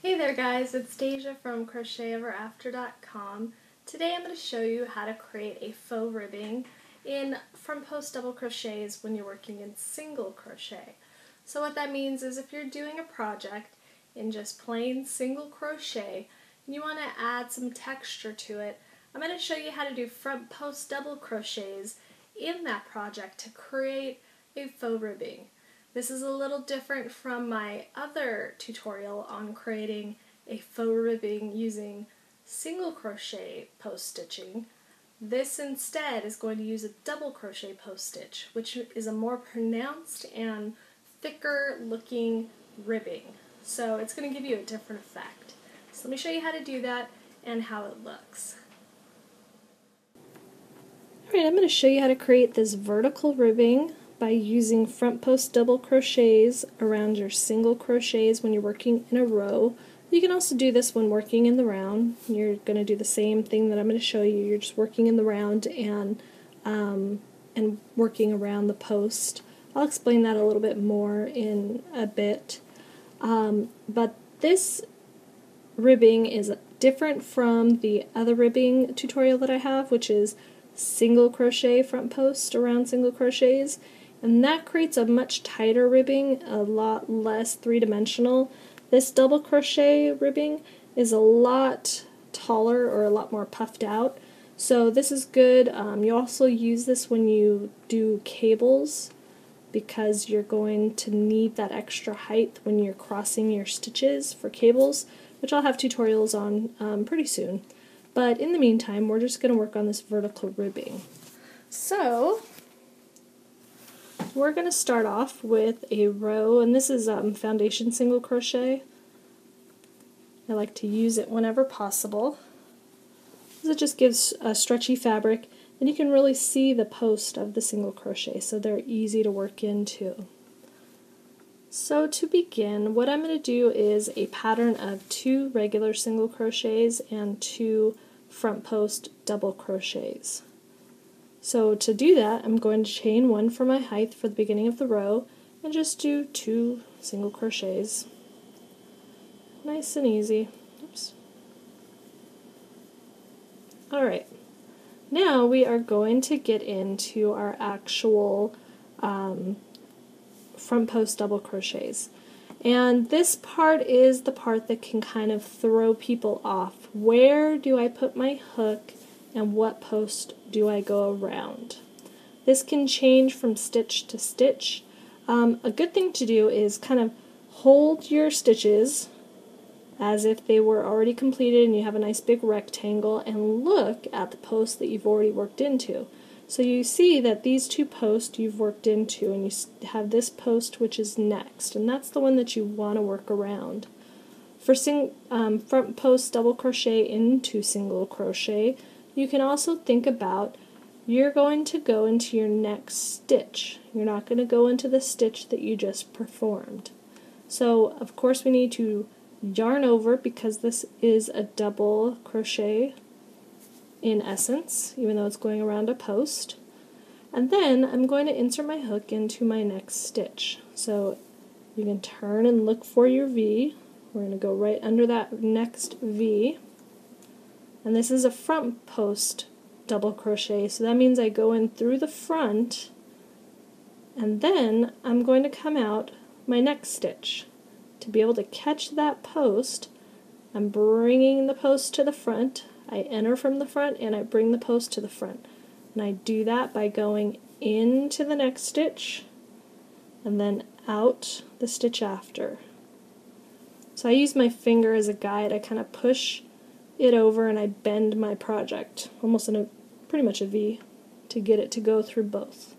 Hey there guys, it's Deja from CrochetEverAfter.com. Today I'm going to show you how to create a faux ribbing in front post double crochets when you're working in single crochet. So what that means is if you're doing a project in just plain single crochet and you want to add some texture to it, I'm going to show you how to do front post double crochets in that project to create a faux ribbing. This is a little different from my other tutorial on creating a faux ribbing using single crochet post stitching. This instead is going to use a double crochet post stitch, which is a more pronounced and thicker looking ribbing. So it's going to give you a different effect. So let me show you how to do that and how it looks. Alright, I'm going to show you how to create this vertical ribbing by using front post double crochets around your single crochets when you're working in a row. You can also do this when working in the round. You're going to do the same thing that I'm going to show you. You're just working in the round and working around the post. I'll explain that a little bit more in a bit. But this ribbing is different from the other ribbing tutorial that I have, which is single crochet front post around single crochets. And that creates a much tighter ribbing, a lot less three-dimensional. This double crochet ribbing is a lot taller or a lot more puffed out. So this is good. You also use this when you do cables because you're going to need that extra height when you're crossing your stitches for cables, which I'll have tutorials on pretty soon. But in the meantime, we're just going to work on this vertical ribbing. So we're going to start off with a row, and this is foundation single crochet. I like to use it whenever possible, because it just gives a stretchy fabric, and you can really see the post of the single crochet, so they're easy to work into. So to begin, what I'm going to do is a pattern of 2 regular single crochets and 2 front post double crochets. So to do that, I'm going to chain 1 for my height for the beginning of the row and just do 2 single crochets. Nice and easy. Oops. Alright, now we are going to get into our actual front post double crochets. And this part is the part that can kind of throw people off. Where do I put my hook and what post do I go around? This can change from stitch to stitch. A good thing to do is kind of hold your stitches as if they were already completed and you have a nice big rectangle, and look at the post that you've already worked into. So you see that these 2 posts you've worked into, and you have this post which is next, and that's the one that you want to work around. For front post double crochet into single crochet, you can also think about you're going to go into your next stitch. You're not going to go into the stitch that you just performed. So of course we need to yarn over, because this is a double crochet in essence, even though it's going around a post. And then I'm going to insert my hook into my next stitch. So you can turn and look for your V. We're going to go right under that next V. And this is a front post double crochet, so that means I go in through the front, and then I'm going to come out my next stitch. To be able to catch that post, I'm bringing the post to the front. I enter from the front and I bring the post to the front. And I do that by going into the next stitch and then out the stitch after. So I use my finger as a guide. I kind of push it over and I bend my project, almost in a pretty much a V, to get it to go through both.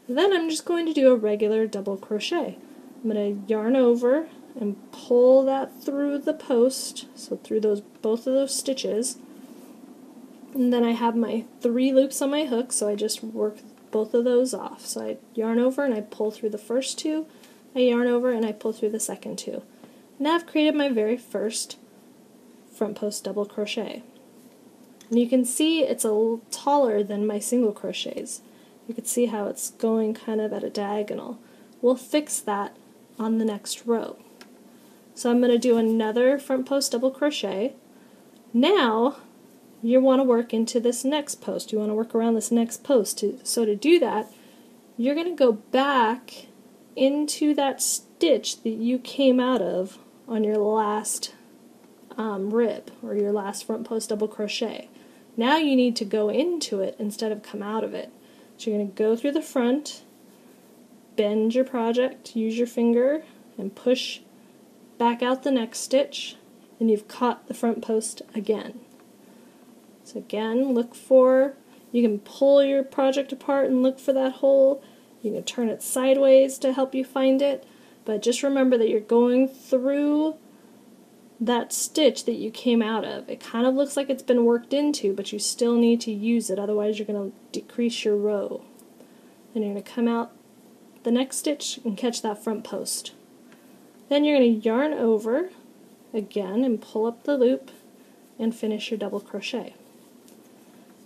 Then I'm just going to do a regular double crochet. I'm going to yarn over and pull that through the post, so through both of those stitches. And then I have my 3 loops on my hook, so I just work both of those off. So I yarn over and I pull through the first 2, I yarn over and I pull through the second 2. Now I've created my very first front post double crochet. And you can see it's a little taller than my single crochets. You can see how it's going kind of at a diagonal. We'll fix that on the next row. So I'm going to do another front post double crochet. Now you want to work into this next post. You want to work around this next post. So to do that, you're going to go back into that stitch that you came out of on your last rib, or your last front post double crochet. Now you need to go into it instead of come out of it. So you're going to go through the front, bend your project, use your finger, and push back out the next stitch, and you've caught the front post again. So again, you can pull your project apart and look for that hole. You can turn it sideways to help you find it, but just remember that you're going through that stitch that you came out of. It kind of looks like it's been worked into, but you still need to use it, otherwise you're going to decrease your row. Then you're going to come out the next stitch and catch that front post. Then you're going to yarn over again and pull up the loop and finish your double crochet.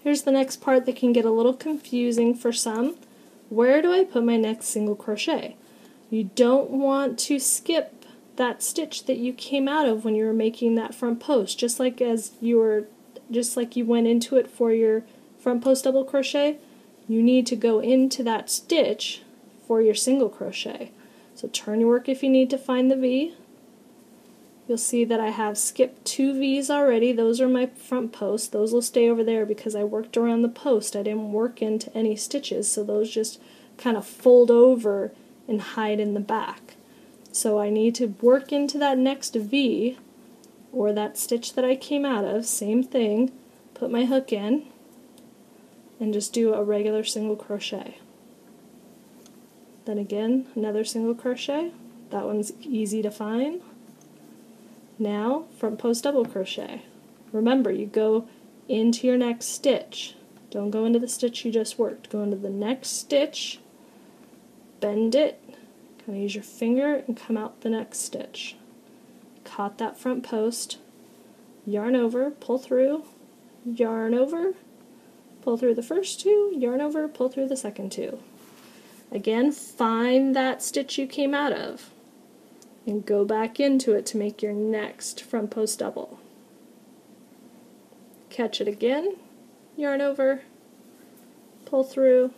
Here's the next part that can get a little confusing for some. Where do I put my next single crochet? You don't want to skip that stitch that you came out of when you were making that front post, just like you went into it for your front post double crochet. You need to go into that stitch for your single crochet. So turn your work if you need to find the V. You'll see that I have skipped 2 V's already. Those are my front posts. Those will stay over there because I worked around the post. I didn't work into any stitches, so those just kind of fold over and hide in the back. So I need to work into that next V, or that stitch that I came out of, same thing, put my hook in, and just do a regular single crochet. Then again, another single crochet. That one's easy to find. Now, front post double crochet. Remember, you go into your next stitch. Don't go into the stitch you just worked. Go into the next stitch, bend it, kind of use your finger, and come out the next stitch. Caught that front post, yarn over, pull through, yarn over, pull through the first 2, yarn over, pull through the second 2. Again, find that stitch you came out of and go back into it to make your next front post double. Catch it again, yarn over, pull through,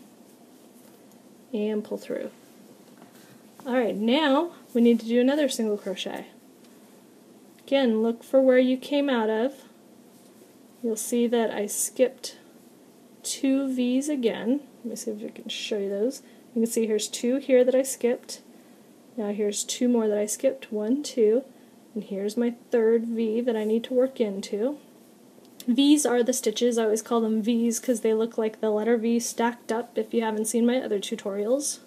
and pull through. Alright, now we need to do another single crochet. Again, look for where you came out of. You'll see that I skipped 2 V's again. Let me see if I can show you those. You can see here's 2 here that I skipped. Now here's 2 more that I skipped, 1, 2, and here's my 3rd V that I need to work into. V's are the stitches. I always call them V's because they look like the letter V stacked up if you haven't seen my other tutorials.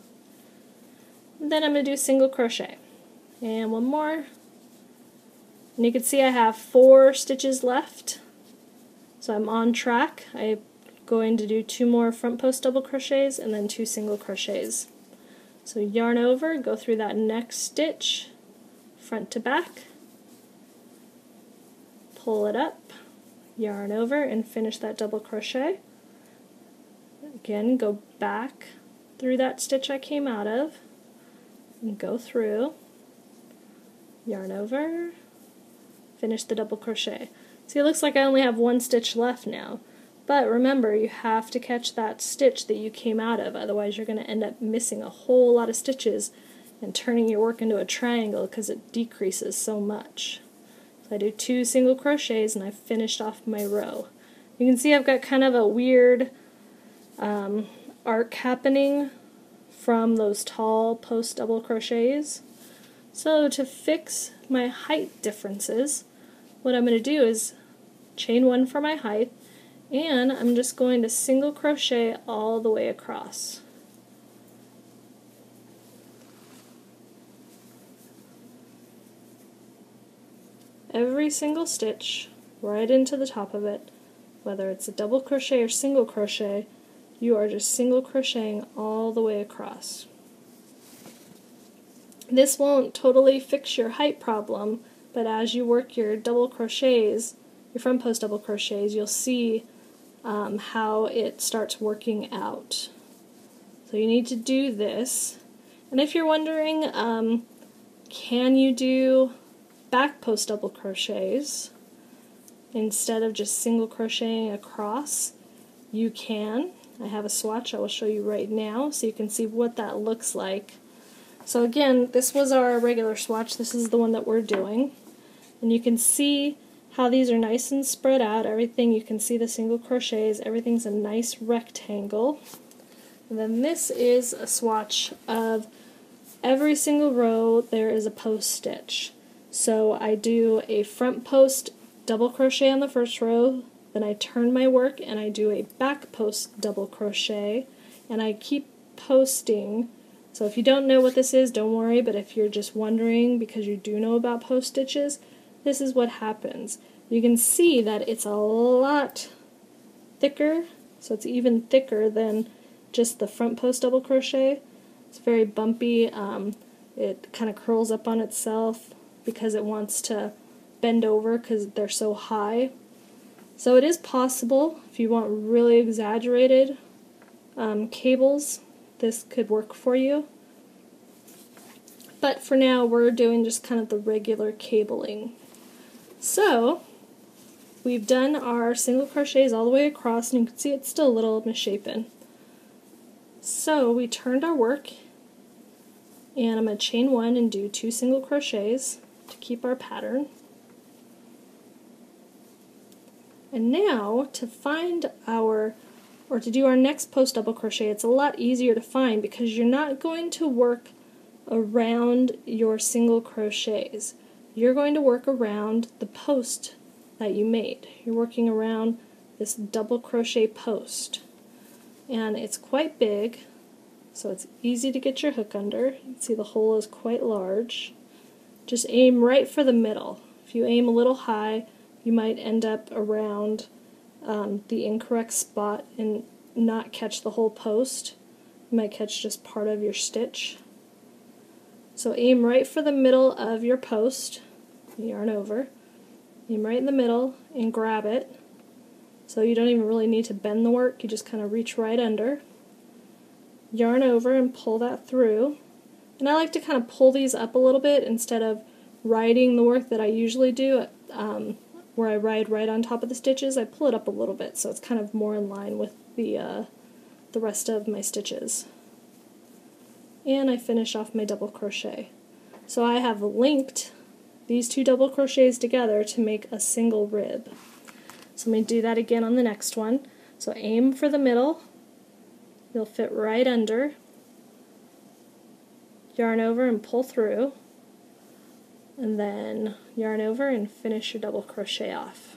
And then I'm going to do single crochet. And 1 more. And you can see I have 4 stitches left. So I'm on track. I'm going to do 2 more front post double crochets and then 2 single crochets. So yarn over, go through that next stitch, front to back, pull it up, yarn over, and finish that double crochet. Again, go back through that stitch I came out of, and go through, yarn over, finish the double crochet. See, it looks like I only have 1 stitch left now. But remember, you have to catch that stitch that you came out of, otherwise you're going to end up missing a whole lot of stitches and turning your work into a triangle because it decreases so much. So I do 2 single crochets and I've finished off my row. You can see I've got kind of a weird arc happening from those tall post double crochets. So to fix my height differences, what I'm going to do is chain 1 for my height, and I'm just going to single crochet all the way across. Every single stitch right into the top of it, whether it's a double crochet or single crochet, you are just single crocheting all the way across. This won't totally fix your height problem, but as you work your double crochets, your front post double crochets, you'll see how it starts working out. So you need to do this. And if you're wondering, can you do back post double crochets, instead of just single crocheting across, you can. I have a swatch I will show you right now so you can see what that looks like. So again, this was our regular swatch. This is the one that we're doing. And you can see how these are nice and spread out. Everything, you can see the single crochets. Everything's a nice rectangle. And then this is a swatch of every single row there is a post stitch. So I do a front post double crochet on the first row, then I turn my work and I do a back post double crochet, and I keep posting. So if you don't know what this is, don't worry, but if you're just wondering because you do know about post stitches, this is what happens. You can see that it's a lot thicker, so it's even thicker than just the front post double crochet. It's very bumpy. It kind of curls up on itself because it wants to bend over because they're so high. So it is possible, if you want really exaggerated cables, this could work for you. But for now, we're doing just kind of the regular cabling. So we've done our single crochets all the way across, and you can see it's still a little misshapen. So we turned our work, and I'm going to chain one and do 2 single crochets to keep our pattern. And now to find our, or to do our next post double crochet, it's a lot easier to find because you're not going to work around your single crochets. You're going to work around the post that you made. You're working around this double crochet post. And it's quite big, so it's easy to get your hook under. You can see the hole is quite large. Just aim right for the middle. If you aim a little high, you might end up around the incorrect spot and not catch the whole post. You might catch just part of your stitch. So aim right for the middle of your post, yarn over, aim right in the middle and grab it. So you don't even really need to bend the work, you just kind of reach right under. Yarn over and pull that through. And I like to kind of pull these up a little bit instead of riding the work that I usually do, where I ride right on top of the stitches. I pull it up a little bit so it's kind of more in line with the rest of my stitches. And I finish off my double crochet. So I have linked these 2 double crochets together to make a single rib. So I'm going to do that again on the next one. So aim for the middle, you'll fit right under, yarn over and pull through, and then yarn over and finish your double crochet off.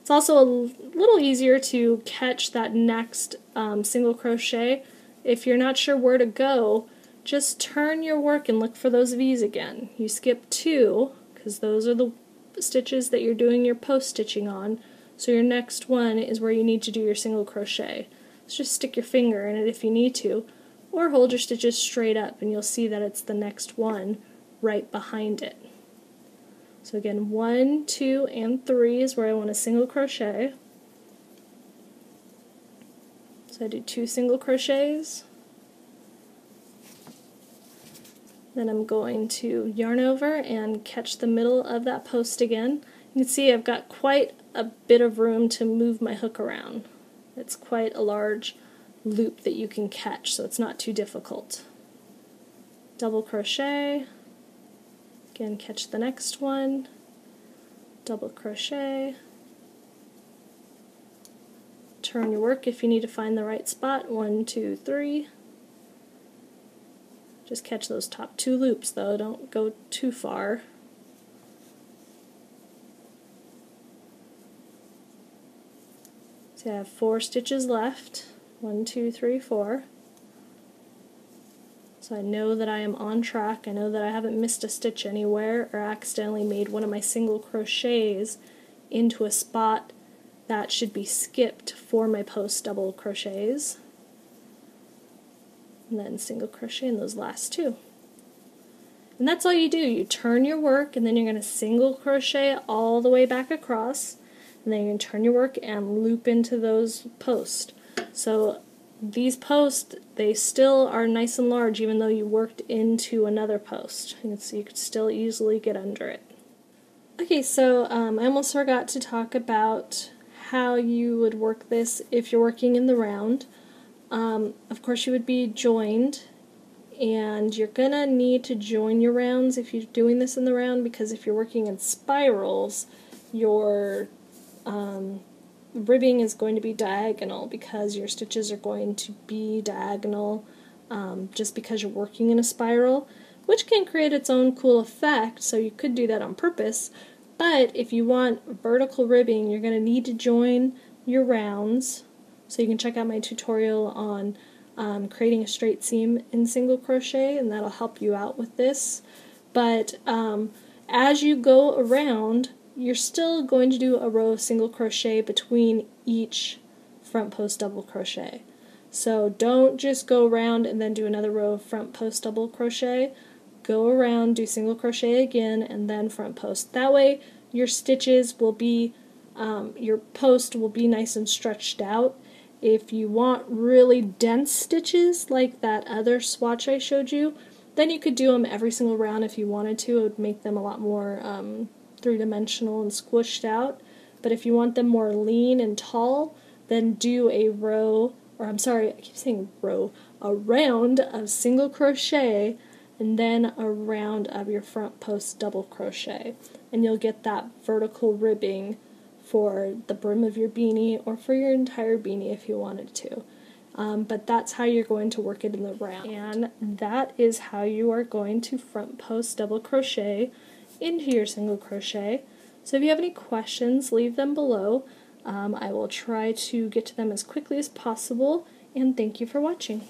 It's also a little easier to catch that next single crochet. If you're not sure where to go, just turn your work and look for those V's again. You skip 2, because those are the stitches that you're doing your post stitching on, so your next one is where you need to do your single crochet. So just stick your finger in it if you need to, or hold your stitches straight up and you'll see that it's the next one right behind it. So again, 1, 2, and 3 is where I want a single crochet. So I do 2 single crochets, then I'm going to yarn over and catch the middle of that post again. You can see I've got quite a bit of room to move my hook around. It's quite a large loop that you can catch, so it's not too difficult. Double crochet, again catch the next one, double crochet, turn your work if you need to find the right spot, 1, 2, 3. Just catch those top 2 loops though, don't go too far. So I have 4 stitches left, 1, 2, 3, 4. So I know that I am on track, I know that I haven't missed a stitch anywhere or accidentally made one of my single crochets into a spot that should be skipped for my post double crochets. And then single crochet in those last 2. And that's all you do. You turn your work and then you're going to single crochet all the way back across, and then you're going to turn your work and loop into those posts. So these posts, they still are nice and large even though you worked into another post. And so you could still easily get under it. Okay, so I almost forgot to talk about how you would work this if you're working in the round. Of course you would be joined, and you're gonna need to join your rounds if you're doing this in the round, because if you're working in spirals, your ribbing is going to be diagonal because your stitches are going to be diagonal just because you're working in a spiral, which can create its own cool effect, so you could do that on purpose. But if you want vertical ribbing, you're going to need to join your rounds. So you can check out my tutorial on creating a straight seam in single crochet, and that'll help you out with this. But as you go around, you're still going to do a row of single crochet between each front post double crochet. So don't just go around and then do another row of front post double crochet. Go around, do single crochet again, and then front post. That way your stitches will be, your post will be nice and stretched out. If you want really dense stitches like that other swatch I showed you, then you could do them every single round if you wanted to. It would make them a lot more three-dimensional and squished out. But if you want them more lean and tall, then do a row, or I'm sorry, I keep saying row, a round of single crochet and then a round of your front post double crochet. And you'll get that vertical ribbing for the brim of your beanie or for your entire beanie if you wanted to. But that's how you're going to work it in the round. And that is how you are going to front post double crochet into your single crochet. So if you have any questions, leave them below. I will try to get to them as quickly as possible, and thank you for watching.